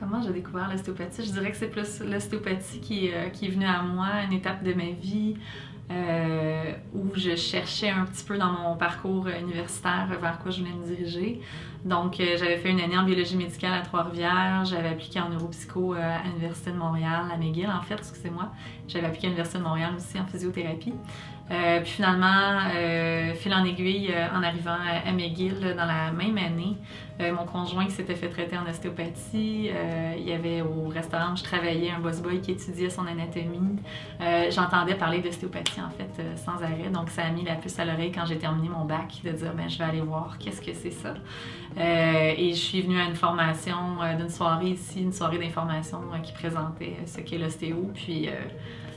Comment j'ai découvert l'ostéopathie? Je dirais que c'est plus l'ostéopathie qui est venue à moi, une étape de ma vie où je cherchais un petit peu dans mon parcours universitaire vers quoi je voulais me diriger. Donc, j'avais fait une année en biologie médicale à Trois-Rivières, j'avais appliqué en neuropsycho à l'Université de Montréal, à McGill en fait, excusez-moi. J'avais appliqué à l'Université de Montréal aussi en physiothérapie. Puis finalement, fil en aiguille, en arrivant à McGill dans la même année, mon conjoint qui s'était fait traiter en ostéopathie, il y avait au restaurant où je travaillais un boss-boy qui étudiait son anatomie. J'entendais parler d'ostéopathie en fait sans arrêt, donc ça a mis la puce à l'oreille quand j'ai terminé mon bac de dire ben je vais aller voir qu'est-ce que c'est ça. Et je suis venue à une formation d'une soirée ici, une soirée d'information qui présentait ce qu'est l'ostéo, puis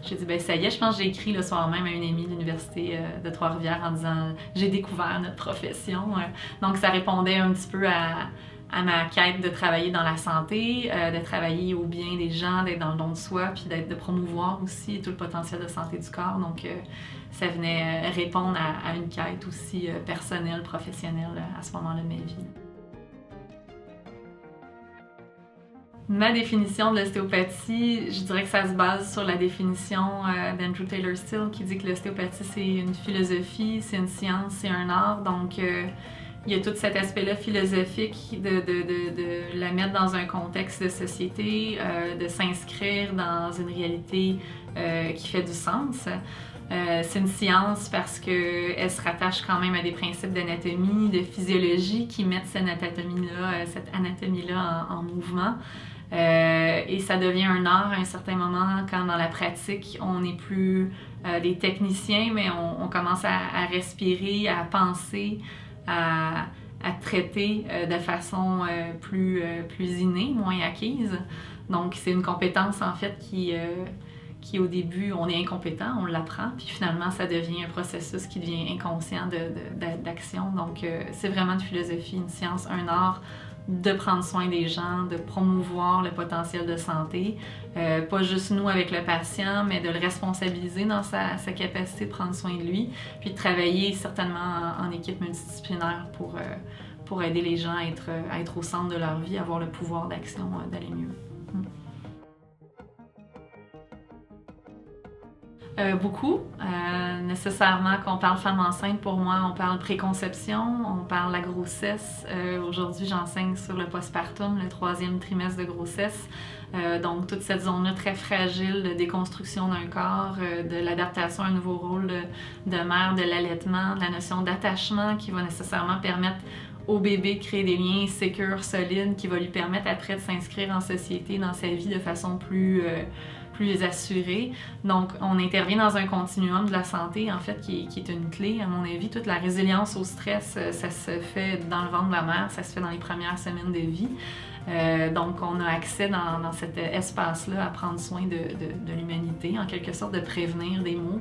j'ai dit, ben ça y est, je pense que j'ai écrit le soir même à une amie de l'Université de Trois-Rivières en disant « J'ai découvert notre profession ». Donc ça répondait un petit peu à ma quête de travailler dans la santé, de travailler au bien des gens, d'être dans le don de soi, puis de promouvoir aussi tout le potentiel de santé du corps. Donc ça venait répondre à une quête aussi personnelle, professionnelle à ce moment-là de ma vie. Ma définition de l'ostéopathie, je dirais que ça se base sur la définition d'Andrew Taylor Still qui dit que l'ostéopathie c'est une philosophie, c'est une science, c'est un art. Donc il y a tout cet aspect-là philosophique de la mettre dans un contexte de société, de s'inscrire dans une réalité qui fait du sens. C'est une science parce qu'elle se rattache quand même à des principes d'anatomie, de physiologie qui mettent cette anatomie-là en mouvement. Et ça devient un art à un certain moment quand dans la pratique on n'est plus des techniciens mais on commence à respirer, à penser, à traiter de façon plus innée, moins acquise. Donc c'est une compétence en fait qui au début on est incompétent, on l'apprend, puis finalement ça devient un processus qui devient inconscient d'action. Donc c'est vraiment une philosophie, une science, un art de prendre soin des gens, de promouvoir le potentiel de santé, pas juste nous avec le patient, mais de le responsabiliser dans sa capacité de prendre soin de lui, puis de travailler certainement en équipe multidisciplinaire pour aider les gens à être au centre de leur vie, avoir le pouvoir d'action d'aller mieux. Beaucoup. Nécessairement, quand on parle femme enceinte, pour moi, on parle préconception, on parle la grossesse. Aujourd'hui, j'enseigne sur le postpartum, le 3e trimestre de grossesse. Donc, toute cette zone-là très fragile de déconstruction d'un corps, de l'adaptation à un nouveau rôle de mère, de l'allaitement, de la notion d'attachement qui va nécessairement permettre au bébé de créer des liens sécures, solides, qui va lui permettre après de s'inscrire en société, dans sa vie de façon plus assurée. Donc, on intervient dans un continuum de la santé, en fait, qui est une clé, à mon avis. Toute la résilience au stress, ça se fait dans le ventre de la mère, ça se fait dans les premières semaines de vie. Donc, on a accès dans cet espace-là à prendre soin de l'humanité, en quelque sorte, de prévenir des maux,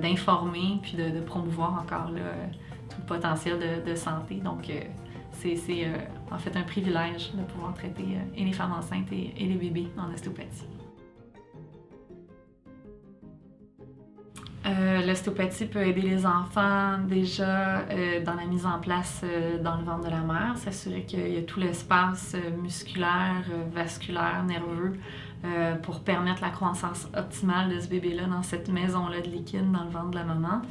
d'informer, puis de promouvoir encore là, tout le potentiel de santé. Donc, c'est en fait un privilège de pouvoir traiter et les femmes enceintes et les bébés en ostéopathie. L'ostéopathie peut aider les enfants déjà dans la mise en place dans le ventre de la mère, s'assurer qu'il y a tout l'espace musculaire, vasculaire, nerveux pour permettre la croissance optimale de ce bébé-là dans cette maison-là de liquide dans le ventre de la maman.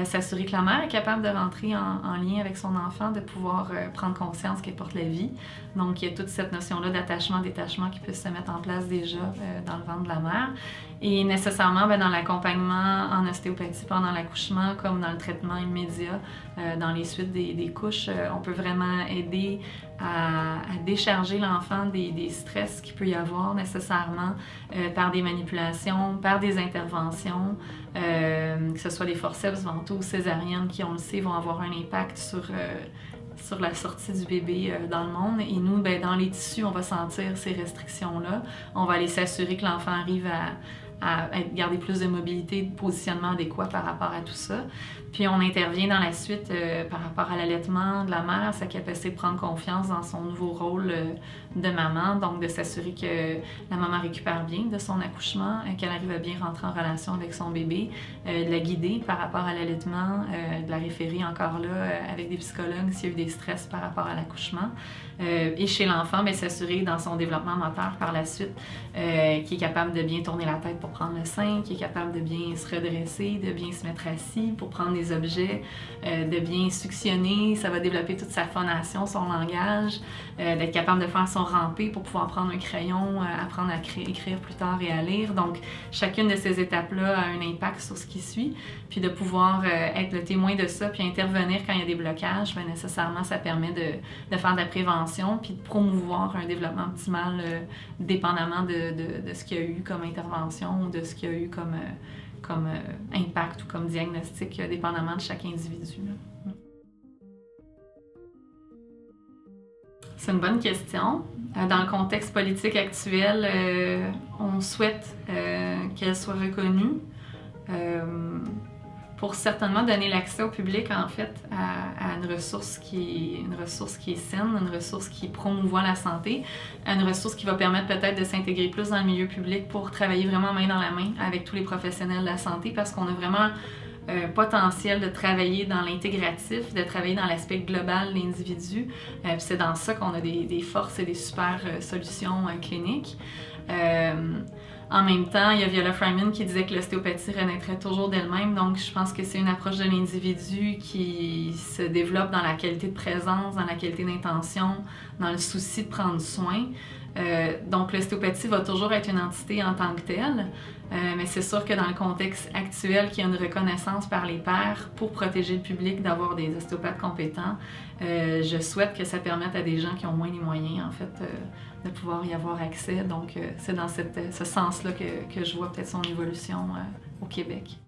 S'assurer que la mère est capable de rentrer en lien avec son enfant, de pouvoir prendre conscience qu'elle porte la vie. Donc, il y a toute cette notion-là d'attachement, détachement qui peut se mettre en place déjà dans le ventre de la mère. Et nécessairement, dans l'accompagnement en ostéopathie pendant l'accouchement, comme dans le traitement immédiat, dans les suites des couches, on peut vraiment aider à décharger l'enfant des stress qu'il peut y avoir nécessairement par des manipulations, par des interventions, que ce soit les forceps ventaux, césariennes, qui, on le sait, vont avoir un impact sur la sortie du bébé dans le monde. Et nous, dans les tissus, on va sentir ces restrictions-là. On va aller s'assurer que l'enfant arrive garder plus de mobilité, de positionnement adéquat par rapport à tout ça. Puis on intervient dans la suite par rapport à l'allaitement de la mère, sa capacité de prendre confiance dans son nouveau rôle de maman, donc de s'assurer que la maman récupère bien de son accouchement, qu'elle arrive à bien rentrer en relation avec son bébé, de la guider par rapport à l'allaitement, de la référer encore là avec des psychologues s'il y a eu des stress par rapport à l'accouchement. Et chez l'enfant, s'assurer dans son développement moteur par la suite qui est capable de bien tourner la tête pour prendre le sein, qui est capable de bien se redresser, de bien se mettre assis pour prendre des objets, de bien suctionner. Ça va développer toute sa phonation, son langage, d'être capable de faire son rampé pour pouvoir prendre un crayon, apprendre à écrire plus tard et à lire. Donc, chacune de ces étapes-là a un impact sur ce qui suit. Puis de pouvoir être le témoin de ça, puis intervenir quand il y a des blocages, nécessairement, ça permet de faire de la prévention, puis de promouvoir un développement optimal dépendamment de ce qu'il y a eu comme intervention ou de ce qu'il y a eu comme impact ou comme diagnostic, dépendamment de chaque individu. C'est une bonne question. Dans le contexte politique actuel, on souhaite qu'elle soit reconnue pour certainement donner l'accès au public, en fait, à une ressource qui est saine, une ressource qui promouvoit la santé, une ressource qui va permettre peut-être de s'intégrer plus dans le milieu public pour travailler vraiment main dans la main avec tous les professionnels de la santé, parce qu'on a vraiment potentiel de travailler dans l'intégratif, de travailler dans l'aspect global de l'individu. C'est dans ça qu'on a des forces et des super solutions cliniques. En même temps, il y a Viola Fryman qui disait que l'ostéopathie renaîtrait toujours d'elle-même, donc je pense que c'est une approche de l'individu qui se développe dans la qualité de présence, dans la qualité d'intention, dans le souci de prendre soin. Donc l'ostéopathie va toujours être une entité en tant que telle, mais c'est sûr que dans le contexte actuel, qu'il y a une reconnaissance par les pairs pour protéger le public d'avoir des ostéopathes compétents, je souhaite que ça permette à des gens qui ont moins les moyens, en fait, de pouvoir y avoir accès. Donc c'est dans ce sens-là que je vois peut-être son évolution au Québec.